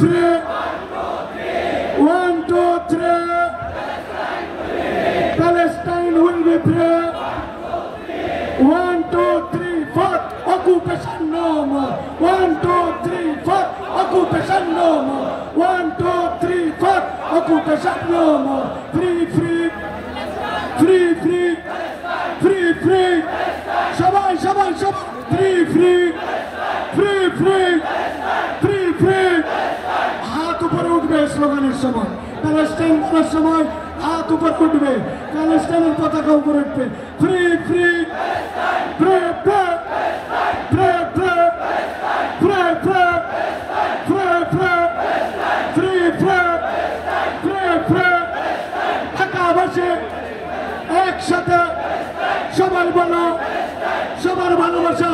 free. 1, 2, 3. Palestine will be free. 1, 2, 3, 4. Occupation no more. 1, 2, 3, 4. Occupation no more. 1, 2, 3, 4. Occupation no more. Free, free. Free, free. Free, free. Shabay, shabay, shabay. Free, free. Free, free. Free, free. হাত উপরে উঠবে স্লোগানের সময়। Palestine বলার সময় হাত উপরে উঠবে। প্যালেস্টাইনের পতাকা উপরে উঠবে। Free, free. Free, free. Free, free. Free, free. Free, free. Free, free. Free, free. ঢাকাবাসী একসাথে সবার বলো, সবার ভালোবাসা।